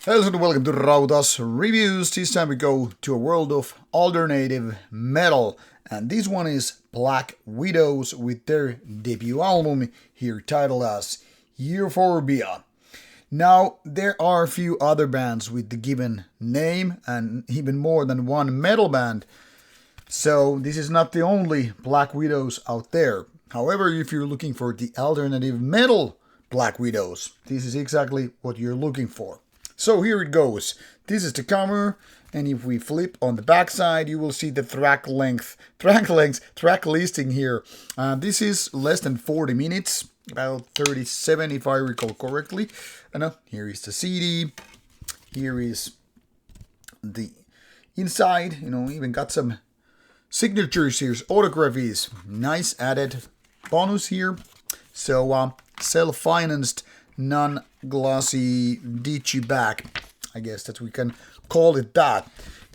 Hello and welcome to Rauta's Reviews. This time we go to a world of alternative metal. And this one is Black Widows with their debut album, here titled as Euphorbia. Now, there are a few other bands with the given name and even more than one metal band. So this is not the only Black Widows out there. However, if you're looking for the alternative metal Black Widows, this is exactly what you're looking for. So here it goes. This is the cover, and if we flip on the back side, you will see the track listing here. This is less than 40 minutes, about 37 if I recall correctly. And here is the CD. Here is the inside. Even got some signatures here, autographies. Nice added bonus here. So self-financed, non-glossy digi bag, I guess that we can call it that.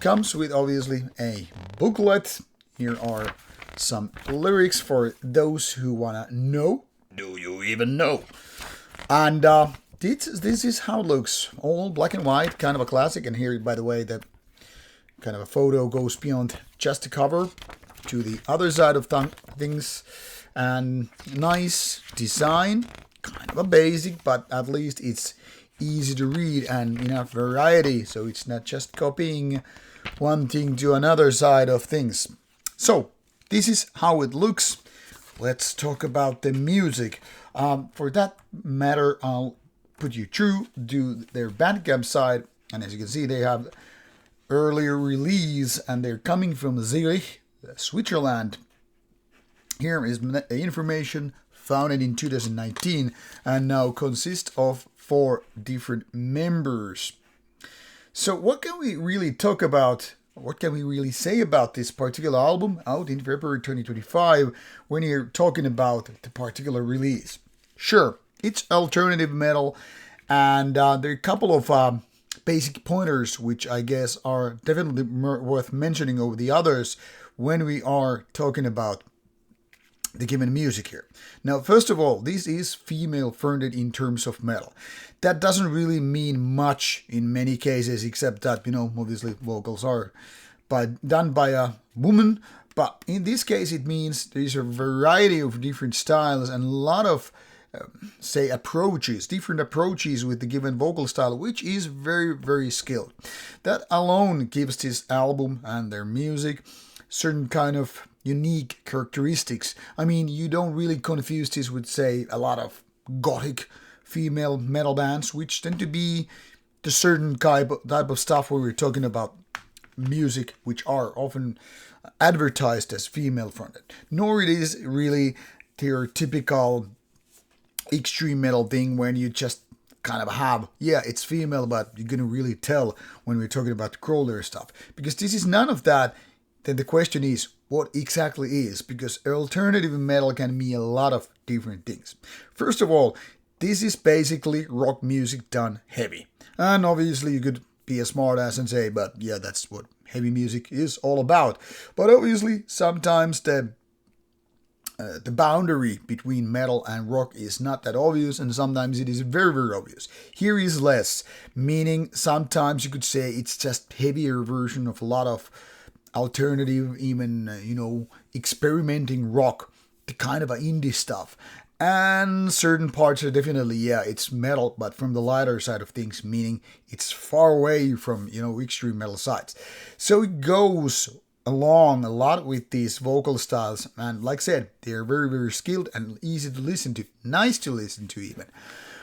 Comes with obviously a booklet. Here are some lyrics for those who wanna know. Do you even know? And this is how it looks. All black and white, kind of a classic. And here, by the way, the kind of a photo goes beyond just the cover to the other side of things. And nice design. Kind of a basic, but at least it's easy to read and enough variety, so it's not just copying one thing to another side of things. So this is how it looks. Let's talk about the music. For that matter, I'll put you through to their Bandcamp side, and as you can see, they have earlier release, and they're coming from Zurich, Switzerland. Here is the information. Founded in 2019 and now consists of 4 different members. So what can we really talk about? What can we really say about this particular album out in February 2025 when you're talking about the particular release? Sure, it's alternative metal, and there are a couple of basic pointers which I guess are definitely worth mentioning over the others when we are talking about the given music here. Now, first of all, this is female-fronted in terms of metal. That doesn't really mean much in many cases, except that, obviously vocals are done by a woman. But in this case, it means there's a variety of different styles and a lot of, different approaches with the given vocal style, which is very, very skilled. That alone gives this album and their music certain kind of unique characteristics. I mean, you don't really confuse this with, say, a lot of gothic female metal bands, which tend to be the certain type of stuff where we're talking about music, which are often advertised as female-fronted. Nor it is really your typical extreme metal thing when you just kind of have, it's female, but you're gonna really tell when we're talking about the crawler stuff. Because this is none of that. Then the question is, what exactly is? Because alternative metal can mean a lot of different things. First of all, this is basically rock music done heavy. And obviously you could be a smartass and say, but yeah, that's what heavy music is all about. But obviously sometimes the boundary between metal and rock is not that obvious, and sometimes it is very, very obvious. Here is less, meaning sometimes you could say it's just heavier version of a lot of alternative, even, experimenting rock, the kind of indie stuff. And certain parts are definitely, it's metal, but from the lighter side of things, meaning it's far away from, extreme metal sides. So it goes along a lot with these vocal styles, and like I said, they're very, very skilled and easy to listen to, nice to listen to even.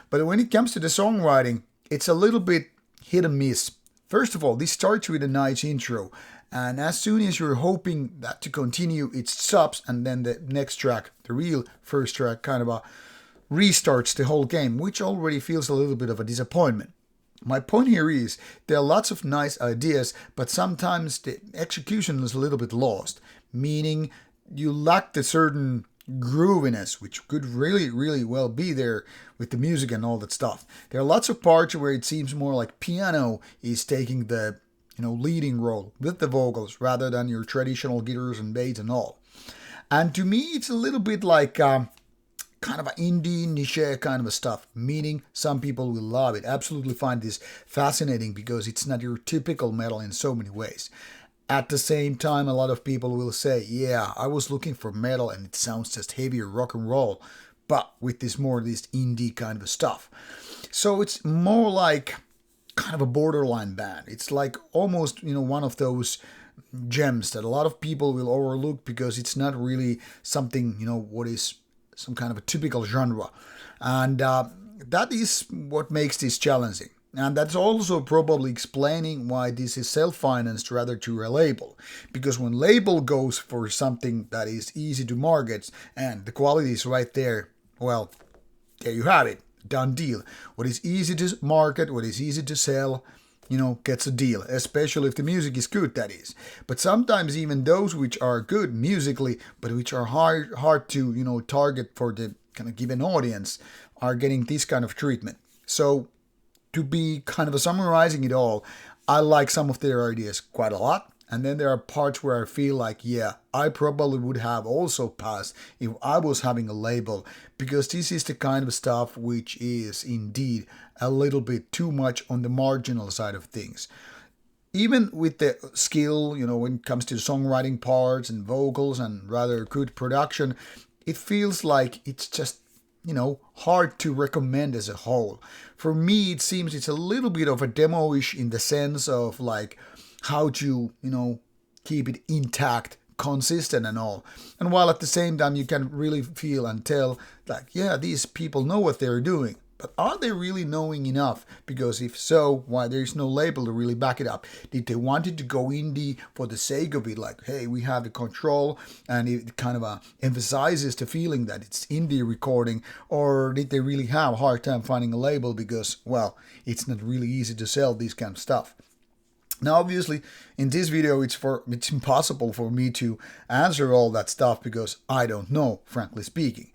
But when it comes to the songwriting, it's a little bit hit and miss. First of all, this starts with a nice intro, and as soon as you're hoping that to continue, it stops, and then the next track, the real first track, kind of restarts the whole game, which already feels a little bit of a disappointment. My point here is there are lots of nice ideas, but sometimes the execution is a little bit lost, meaning you lack the certain grooviness, which could really, really well be there with the music and all that stuff. There are lots of parts where it seems more like piano is taking the leading role with the vocals rather than your traditional guitars and bass and all. And to me, it's a little bit like kind of an indie niche kind of a stuff, meaning some people will love it, absolutely find this fascinating because it's not your typical metal in so many ways. At the same time, a lot of people will say, yeah, I was looking for metal and it sounds just heavier rock and roll, but with this indie kind of stuff. So it's more like kind of a borderline band. It's like almost, one of those gems that a lot of people will overlook because it's not really something, what is some kind of a typical genre. And that is what makes this challenging. And that's also probably explaining why this is self-financed rather to a label. Because when label goes for something that is easy to market and the quality is right there, well, there you have it. Done deal. What is easy to market, what is easy to sell, gets a deal. Especially if the music is good, that is. But sometimes even those which are good musically, but which are hard to, target for the kind of given audience, are getting this kind of treatment. So to be kind of summarizing it all, I like some of their ideas quite a lot. And then there are parts where I feel like, yeah, I probably would have also passed if I was having a label, because this is the kind of stuff which is indeed a little bit too much on the marginal side of things. Even with the skill, when it comes to songwriting parts and vocals and rather good production, it feels like it's just hard to recommend as a whole. For me, it seems it's a little bit of a demo-ish in the sense of like how to, keep it intact, consistent and all. And while at the same time you can really feel and tell like, yeah, these people know what they're doing. But are they really knowing enough? Because if so, why there's no label to really back it up? Did they want it to go indie for the sake of it? Like, hey, we have the control, and it kind of emphasizes the feeling that it's indie recording. Or did they really have a hard time finding a label because, well, it's not really easy to sell this kind of stuff? Now, obviously, in this video, it's impossible for me to answer all that stuff because I don't know, frankly speaking.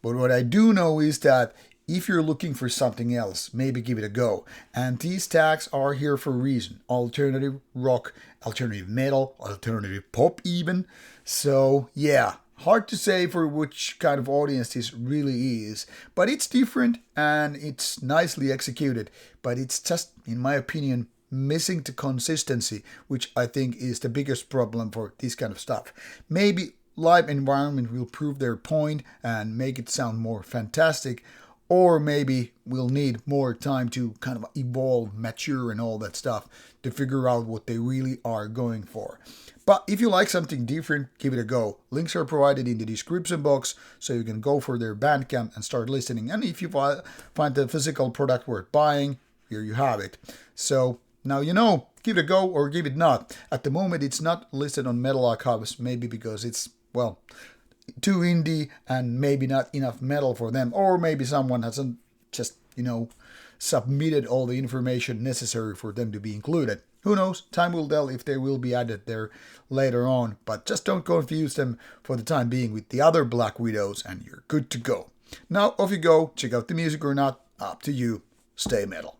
But what I do know is that if you're looking for something else, maybe give it a go. And these tags are here for a reason. Alternative rock, alternative metal, alternative pop even. So yeah, hard to say for which kind of audience this really is. But it's different and it's nicely executed. But it's just, in my opinion, missing the consistency, which I think is the biggest problem for this kind of stuff. Maybe live environment will prove their point and make it sound more fantastic. Or maybe we'll need more time to kind of evolve, mature and all that stuff to figure out what they really are going for. But if you like something different, give it a go. Links are provided in the description box so you can go for their Bandcamp and start listening. And if you find the physical product worth buying, here you have it. So now give it a go or give it not. At the moment it's not listed on Metal Archives, maybe because it's, well, too indie and maybe not enough metal for them, or maybe someone hasn't just submitted all the information necessary for them to be included. Who knows? Time will tell if they will be added there later on, but just don't confuse them for the time being with the other Black Widows and you're good to go. Now off you go, check out the music or not, up to you. Stay metal.